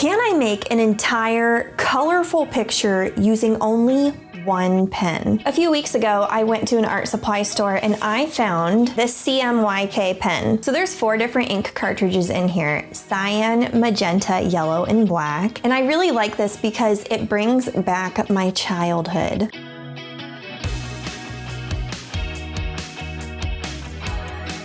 Can I make an entire colorful picture using only one pen? A few weeks ago, I went to an art supply store and I found this CMYK pen. So there's 4 different ink cartridges in here: cyan, magenta, yellow, and black. And I really like this because it brings back my childhood.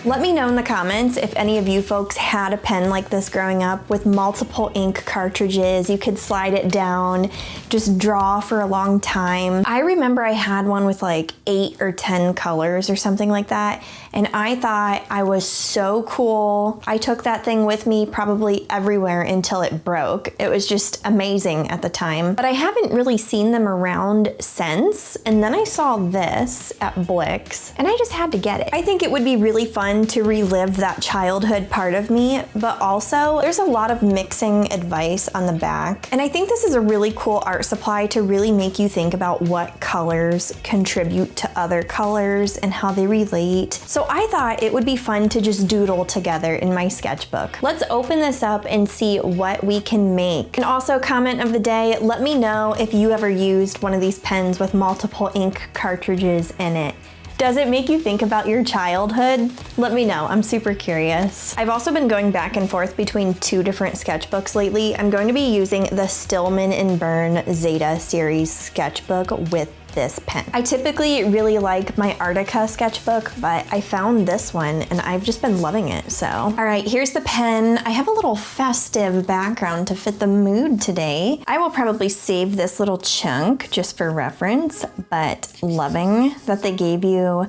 Let me know in the comments if any of you folks had a pen like this growing up with multiple ink cartridges. You could slide it down, just draw for a long time. I remember I had one with like 8 or 10 colors or something like that, and I thought I was so cool. I took that thing with me probably everywhere until it broke. It was just amazing at the time, but I haven't really seen them around since. And then I saw this at Blick's and I just had to get it. I think it would be really fun to relive that childhood part of me, but also there's a lot of mixing advice on the back. And I think this is a really cool art supply to really make you think about what colors contribute to other colors and how they relate. So I thought it would be fun to just doodle together in my sketchbook. Let's open this up and see what we can make. And also, comment of the day, let me know if you ever used one of these pens with multiple ink cartridges in it. Does it make you think about your childhood? Let me know, I'm super curious. I've also been going back and forth between 2 different sketchbooks lately. I'm going to be using the Stillman & Byrne Zeta series sketchbook with this pen. I typically really like my Artica sketchbook, but I found this one and I've just been loving it, so. All right, here's the pen. I have a little festive background to fit the mood today. I will probably save this little chunk just for reference, but loving that they gave you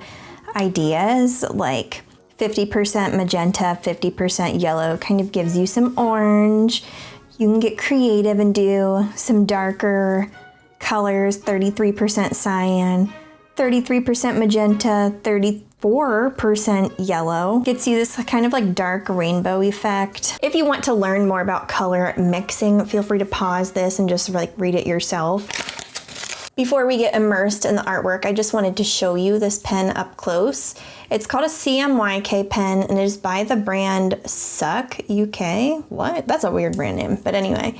ideas like 50% magenta, 50% yellow, kind of gives you some orange. You can get creative and do some darker colors, 33% cyan, 33% magenta, 34% yellow. Gets you this kind of like dark rainbow effect. If you want to learn more about color mixing, feel free to pause this and just like read it yourself. Before we get immersed in the artwork, I just wanted to show you this pen up close. It's called a CMYK pen and it is by the brand Suck UK. What? That's a weird brand name, but anyway.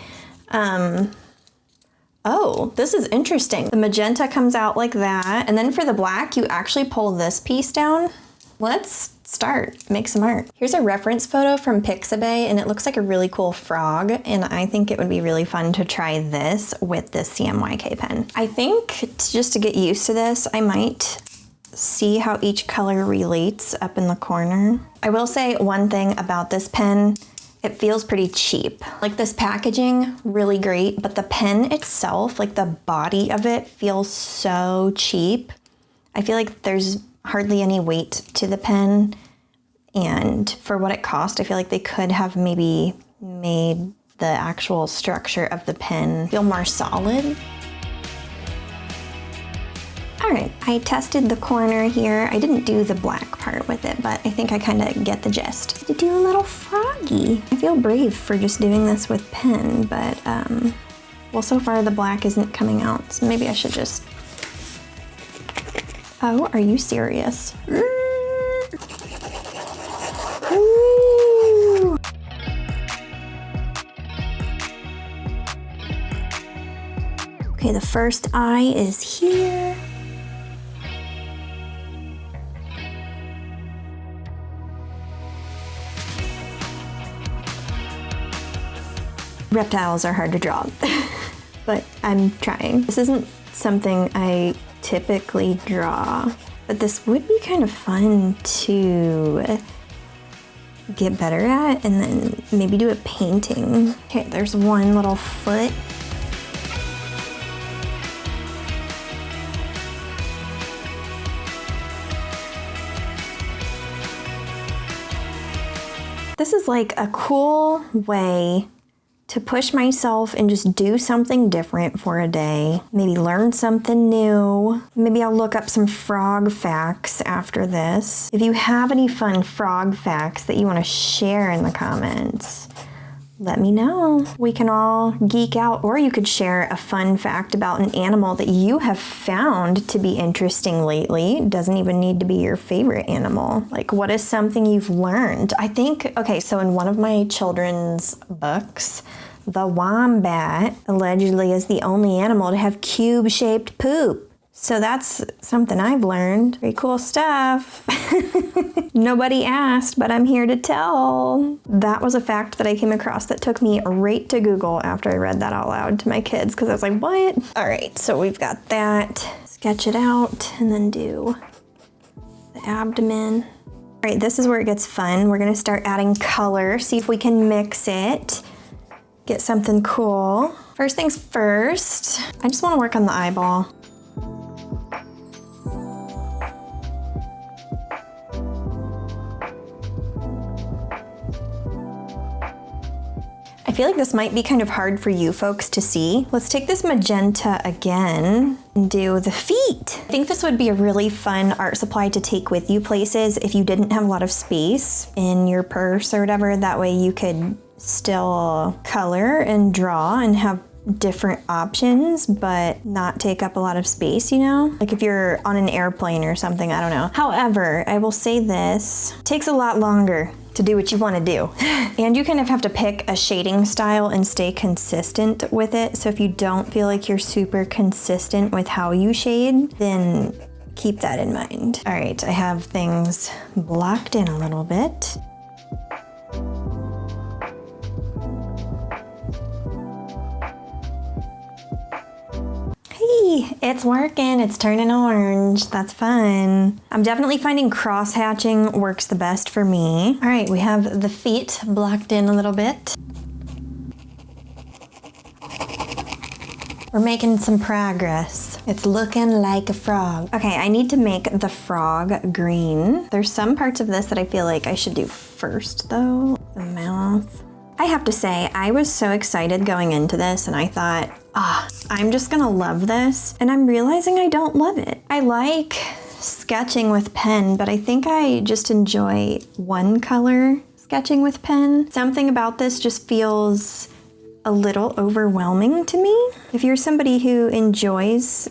Oh, this is interesting. The magenta comes out like that, and then for the black, you actually pull this piece down. Let's start, make some art. Here's a reference photo from Pixabay, and it looks like a really cool frog, and I think it would be really fun to try this with this CMYK pen. I think just to get used to this, I might see how each color relates up in the corner. I will say one thing about this pen. It feels pretty cheap. Like this packaging, really great, but the pen itself, like the body of it feels so cheap. I feel like there's hardly any weight to the pen, and for what it cost, I feel like they could have maybe made the actual structure of the pen feel more solid. All right, I tested the corner here. I didn't do the black part with it, but I think I kind of get the gist. To do a little froggy. I feel brave for just doing this with pen, but well, so far the black isn't coming out, so maybe I should just. Oh, are you serious? Ooh. Okay, the first eye is here. Reptiles are hard to draw, but I'm trying. This isn't something I typically draw, but this would be kind of fun to get better at and then maybe do a painting. Okay, there's one little foot. This is like a cool way to push myself and just do something different for a day. Maybe learn something new. Maybe I'll look up some frog facts after this. If you have any fun frog facts that you want to share in the comments, let me know. We can all geek out, or you could share a fun fact about an animal that you have found to be interesting lately. It doesn't even need to be your favorite animal. Like, what is something you've learned? I think, okay, so in one of my children's books, The wombat allegedly is the only animal to have cube-shaped poop. So that's something I've learned. Very cool stuff. Nobody asked, but I'm here to tell. That was a fact that I came across that took me right to Google after I read that out loud to my kids, because I was like, what? All right, so we've got that. Sketch it out and then do the abdomen. All right, this is where it gets fun. We're gonna start adding color, see if we can mix it, get something cool. First things first, I just wanna work on the eyeball. I feel like this might be kind of hard for you folks to see. Let's take this magenta again and do the feet. I think this would be a really fun art supply to take with you places if you didn't have a lot of space in your purse or whatever. That way you could still color and draw and have different options, but not take up a lot of space, you know? Like if you're on an airplane or something, I don't know. However, I will say this, it takes a lot longer to do what you want to do. And you kind of have to pick a shading style and stay consistent with it. So if you don't feel like you're super consistent with how you shade, then keep that in mind. All right, I have things blocked in a little bit. It's working, it's turning orange. That's fun. I'm definitely finding cross hatching works the best for me. All right, we have the feet blocked in a little bit. We're making some progress. It's looking like a frog. Okay, I need to make the frog green. There's some parts of this that I feel like I should do first though. The mouth. I have to say, I was so excited going into this and I thought, I'm just gonna love this. And I'm realizing I don't love it. I like sketching with pen, but I think I just enjoy one color sketching with pen. Something about this just feels a little overwhelming to me. If you're somebody who enjoys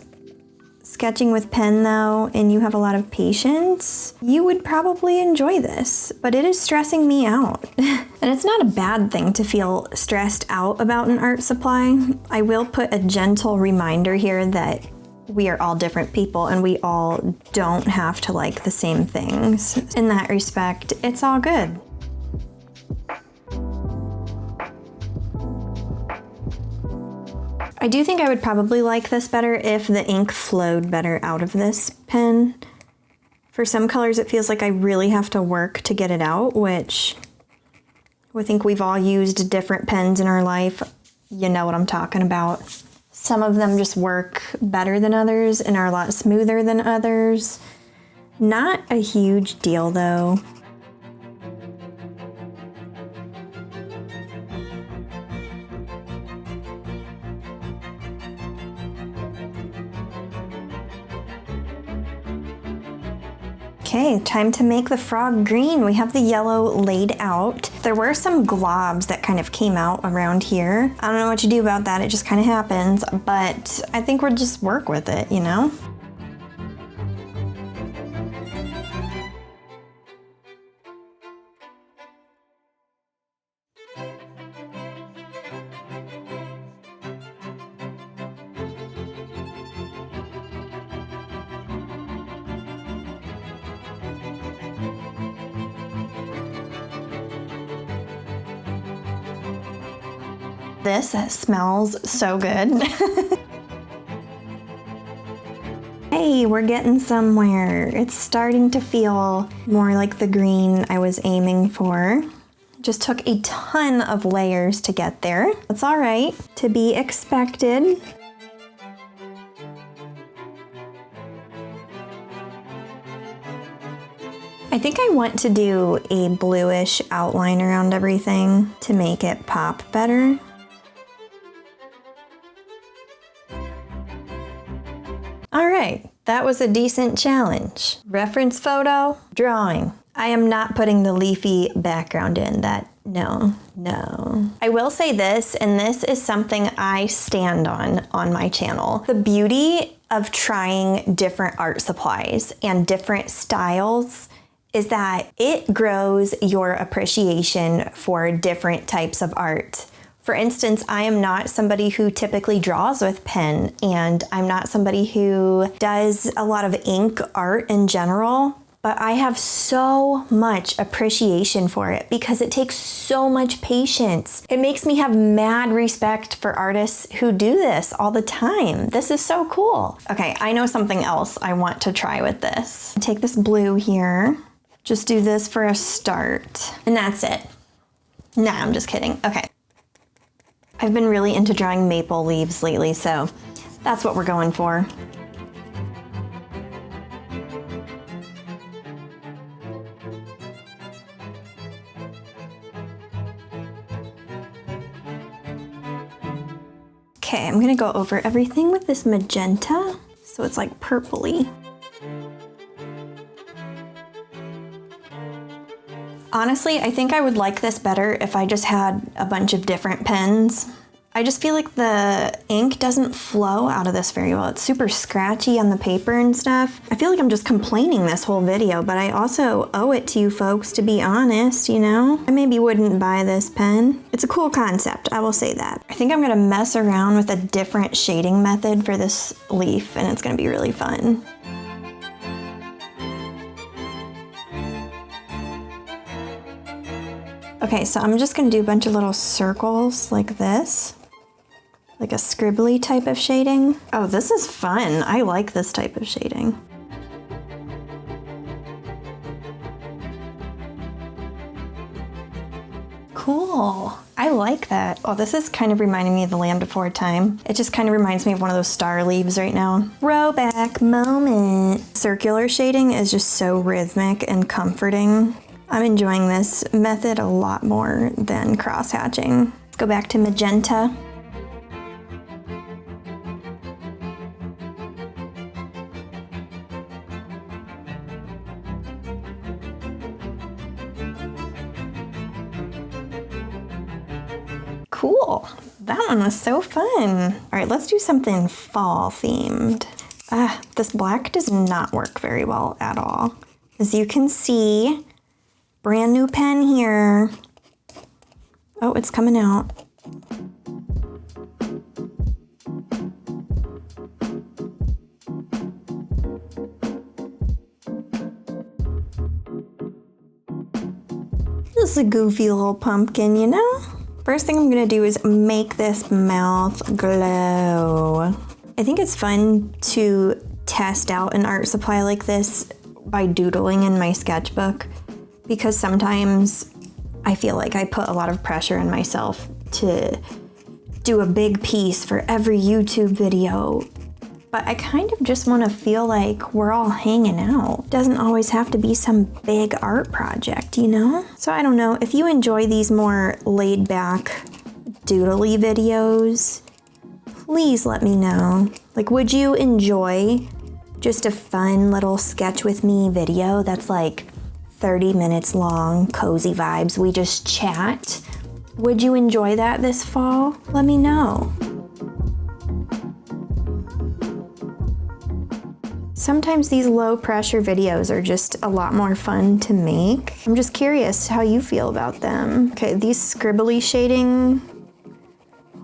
sketching with pen though, and you have a lot of patience, you would probably enjoy this, but it is stressing me out. And it's not a bad thing to feel stressed out about an art supply. I will put a gentle reminder here that we are all different people and we all don't have to like the same things. In that respect, it's all good. I do think I would probably like this better if the ink flowed better out of this pen. For some colors, it feels like I really have to work to get it out, which I think we've all used different pens in our life. You know what I'm talking about. Some of them just work better than others and are a lot smoother than others. Not a huge deal though. Okay, time to make the frog green. We have the yellow laid out. There were some globs that kind of came out around here. I don't know what you do about that, it just kind of happens, but I think we'll just work with it, you know? This smells so good. Hey, we're getting somewhere. It's starting to feel more like the green I was aiming for. Just took a ton of layers to get there. That's all right, to be expected. I think I want to do a bluish outline around everything to make it pop better. All right, that was a decent challenge. Reference photo, drawing. I am not putting the leafy background in that, no. I will say this, and this is something I stand on my channel. The beauty of trying different art supplies and different styles is that it grows your appreciation for different types of art. For instance, I am not somebody who typically draws with pen, and I'm not somebody who does a lot of ink art in general, but I have so much appreciation for it because it takes so much patience. It makes me have mad respect for artists who do this all the time. This is so cool. Okay, I know something else I want to try with this. Take this blue here, just do this for a start, and that's it. Nah, I'm just kidding. Okay. I've been really into drawing maple leaves lately, so that's what we're going for. Okay, I'm gonna go over everything with this magenta, so it's like purpley. Honestly, I think I would like this better if I just had a bunch of different pens. I just feel like the ink doesn't flow out of this very well. It's super scratchy on the paper and stuff. I feel like I'm just complaining this whole video, but I also owe it to you folks to be honest, you know? I maybe wouldn't buy this pen. It's a cool concept, I will say that. I think I'm gonna mess around with a different shading method for this leaf, and it's gonna be really fun. Okay, so I'm just gonna do a bunch of little circles like this. Like a scribbly type of shading. Oh, this is fun. I like this type of shading. Cool. I like that. Oh, this is kind of reminding me of the Land Before Time. It just kind of reminds me of one of those star leaves right now. Throwback moment. Circular shading is just so rhythmic and comforting. I'm enjoying this method a lot more than cross-hatching. Let's go back to magenta. Cool. That one was so fun. All right, let's do something fall themed. This black does not work very well at all. As you can see, brand new pen here. Oh, it's coming out. Just a goofy little pumpkin, you know? First thing I'm gonna do is make this mouth glow. I think it's fun to test out an art supply like this by doodling in my sketchbook, because sometimes I feel like I put a lot of pressure on myself to do a big piece for every YouTube video, but I kind of just want to feel like we're all hanging out. Doesn't always have to be some big art project, you know? So I don't know, if you enjoy these more laid back doodly videos, please let me know. Like, would you enjoy just a fun little sketch with me video that's like 30 minutes long, cozy vibes, we just chat? Would you enjoy that this fall? Let me know. Sometimes these low pressure videos are just a lot more fun to make. I'm just curious how you feel about them. Okay, these scribbly shading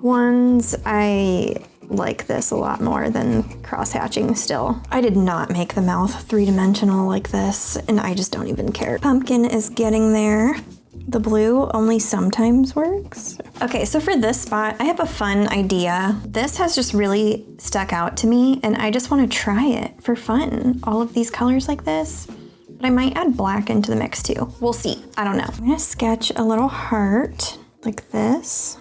ones, I like this a lot more than cross-hatching still. I did not make the mouth three-dimensional like this, and I just don't even care. Pumpkin is getting there. The blue only sometimes works. Okay, so for this spot, I have a fun idea. This has just really stuck out to me, and I just want to try it for fun. All of these colors like this, but I might add black into the mix too. We'll see, I don't know. I'm gonna sketch a little heart like this.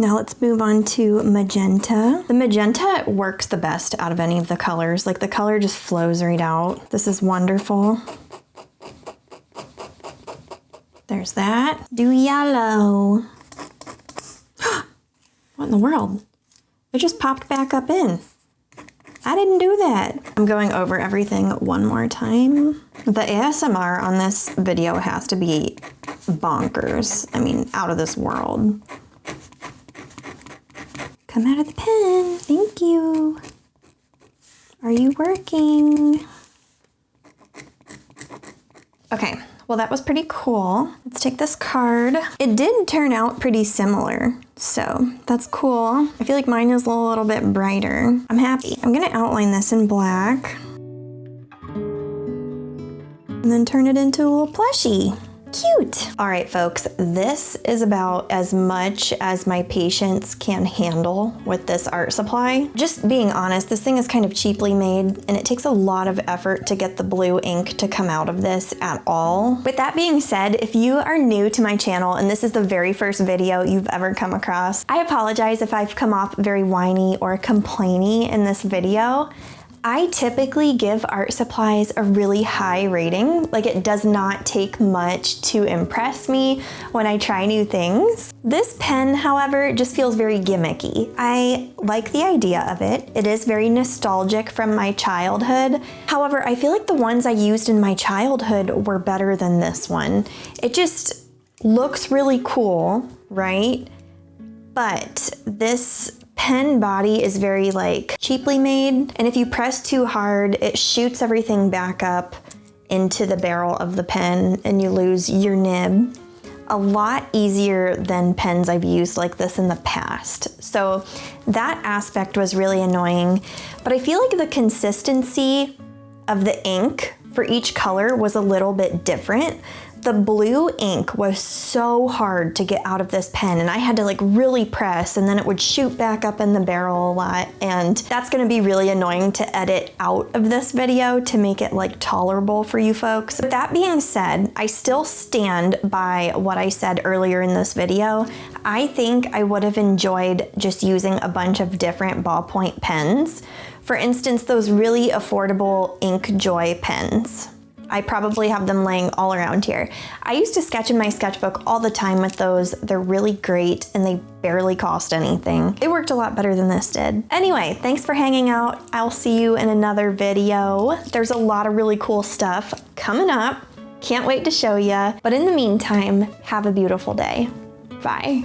Now let's move on to magenta. The magenta works the best out of any of the colors. Like, the color just flows right out. This is wonderful. There's that. Do yellow. What in the world? It just popped back up in. I didn't do that. I'm going over everything one more time. The ASMR on this video has to be bonkers. I mean, out of this world. Come out of the pen. Thank you. Are you working? Okay, well that was pretty cool. Let's take this card. It did turn out pretty similar, so that's cool. I feel like mine is a little bit brighter. I'm happy. I'm gonna outline this in black and then turn it into a little plushie. Cute. All right, folks, this is about as much as my patience can handle with this art supply. Just being honest, this thing is kind of cheaply made and it takes a lot of effort to get the blue ink to come out of this at all. With that being said, if you are new to my channel and this is the very first video you've ever come across, I apologize if I've come off very whiny or complainy in this video. I typically give art supplies a really high rating. Like, it does not take much to impress me when I try new things. This pen, however, just feels very gimmicky. I like the idea of it. It is very nostalgic from my childhood. However, I feel like the ones I used in my childhood were better than this one. It just looks really cool, right? But this pen body is very like cheaply made, and if you press too hard, it shoots everything back up into the barrel of the pen and you lose your nib. A lot easier than pens I've used like this in the past. So that aspect was really annoying, but I feel like the consistency of the ink for each color was a little bit different. The blue ink was so hard to get out of this pen and I had to like really press and then it would shoot back up in the barrel a lot, and that's gonna be really annoying to edit out of this video to make it like tolerable for you folks. With that being said, I still stand by what I said earlier in this video. I think I would have enjoyed just using a bunch of different ballpoint pens. For instance, those really affordable Ink Joy pens. I probably have them laying all around here. I used to sketch in my sketchbook all the time with those. They're really great and they barely cost anything. It worked a lot better than this did. Anyway, thanks for hanging out. I'll see you in another video. There's a lot of really cool stuff coming up. Can't wait to show you. But in the meantime, have a beautiful day. Bye.